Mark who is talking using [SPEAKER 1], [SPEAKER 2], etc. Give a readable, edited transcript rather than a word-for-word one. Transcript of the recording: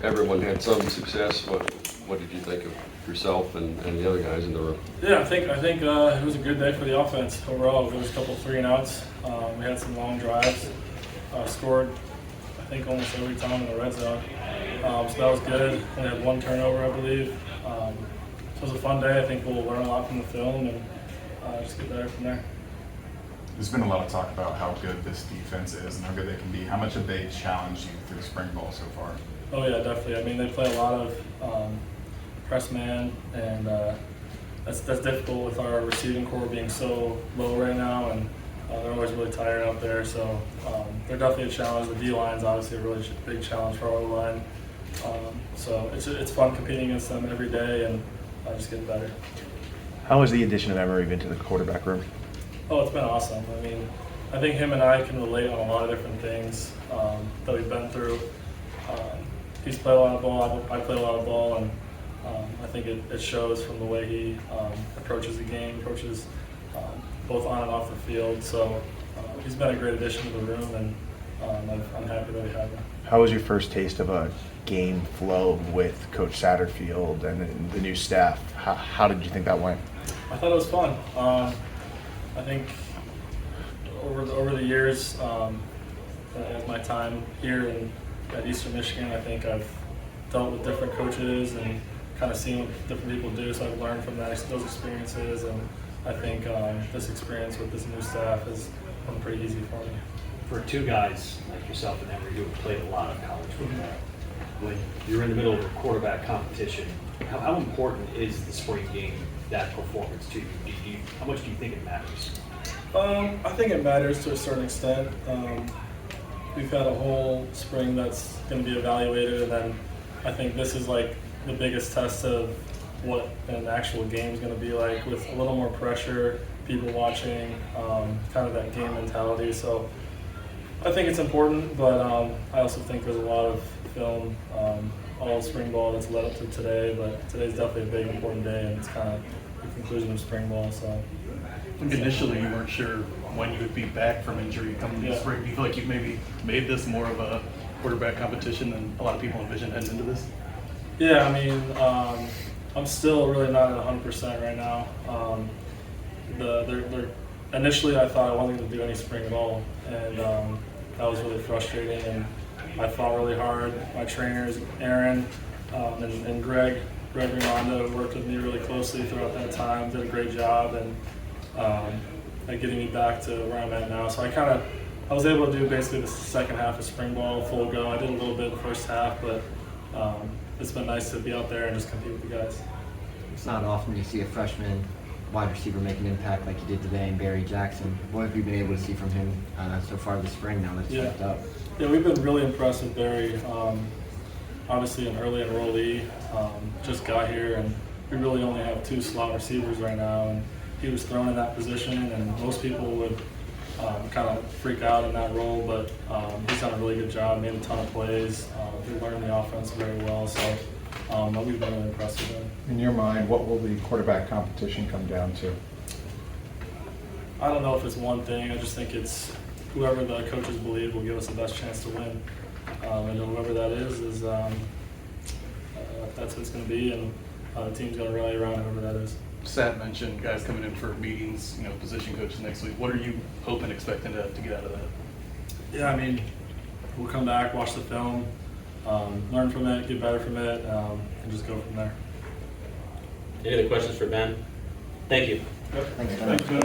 [SPEAKER 1] everyone had some success. What did you think of yourself and the other guys in the room?
[SPEAKER 2] Yeah, I think it was a good day for the offense overall. There was a couple 3-and-outs. We had some long drives. Scored, I think, almost every time in the red zone. So that was good. We had 1 turnover, I believe. So it was a fun day. I think we'll learn a lot from the film and just get better from there.
[SPEAKER 3] There's been a lot of talk about how good this defense is and how good they can be. How much have they challenged you through spring ball so far?
[SPEAKER 2] Oh yeah, definitely. I mean, they play a lot of press man, and that's difficult with our receiving core being so low right now, and they're always really tired out there. So they're definitely a challenge. The D line's obviously a really big challenge for our line. So it's fun competing against them every day and just getting better.
[SPEAKER 4] How has the addition of Emery been to the quarterback room?
[SPEAKER 2] Oh, it's been awesome. I mean, I think him and I can relate on a lot of different things that we've been through. He's played a lot of ball, I play a lot of ball, and I think it shows from the way he approaches the game, approaches both on and off the field. So he's been a great addition to the room, and I'm happy that we have him.
[SPEAKER 4] How was your first taste of a game flow with Coach Satterfield and the new staff? How did you think that went?
[SPEAKER 2] I thought it was fun. I think over the years, at my time here at Eastern Michigan, I think I've dealt with different coaches and kind of seen what different people do, so I've learned from those experiences, and I think this experience with this new staff has been pretty easy for me.
[SPEAKER 5] For 2 guys like yourself and Emery who have played a lot of college football, when you're in the middle of a quarterback competition, how important is the spring game, that performance to you? How much do you think it matters?
[SPEAKER 2] I think it matters to a certain extent. We've had a whole spring that's going to be evaluated, and then I think this is like the biggest test of what an actual game is going to be like, with a little more pressure, people watching, kind of that game mentality. So I think it's important, but I also think there's a lot of film, all spring ball that's led up to today, but today's definitely a big important day, and it's kind of the conclusion of spring ball. So
[SPEAKER 6] I think initially you weren't sure when you would be back from injury coming into spring. Do you feel like you've maybe made this more of a quarterback competition than a lot of people envision heading into this?
[SPEAKER 2] Yeah, I mean, I'm still really not at 100% right now. Initially I thought I wasn't going to do any spring at all, and that was really frustrating, and I fought really hard. My trainers, Aaron and Greg Raimondo, worked with me really closely throughout that time, did a great job, and at getting me back to where I'm at now. So I was able to do basically the second half of spring ball full go. I did a little bit in the first half, but it's been nice to be out there and just compete with the guys.
[SPEAKER 7] It's not often you see a freshman wide receiver make an impact like you did today in Barry Jackson. What have you been able to see from him so far this spring now that's stepped up?
[SPEAKER 2] Yeah, we've been really impressed with Barry. Obviously an early enrollee, just got here, and we really only have 2 slot receivers right now, and he was thrown in that position, and most people would kind of freak out in that role, but he's done a really good job, made a ton of plays. He learned the offense very well, so we've been really impressed with him.
[SPEAKER 8] In your mind, what will the quarterback competition come down to?
[SPEAKER 2] I don't know if it's one thing. I just think it's whoever the coaches believe will give us the best chance to win. And whoever that is that's what it's going to be, and the team's going to rally around whoever that is.
[SPEAKER 6] Sat mentioned guys coming in for meetings, position coaches next week. What are you hoping, expecting to get out of that?
[SPEAKER 2] Yeah, I mean, we'll come back, watch the film, learn from it, get better from it, and just go from there.
[SPEAKER 5] Any other questions for Ben? Thank you.
[SPEAKER 2] Yep.
[SPEAKER 7] Thanks, Ben.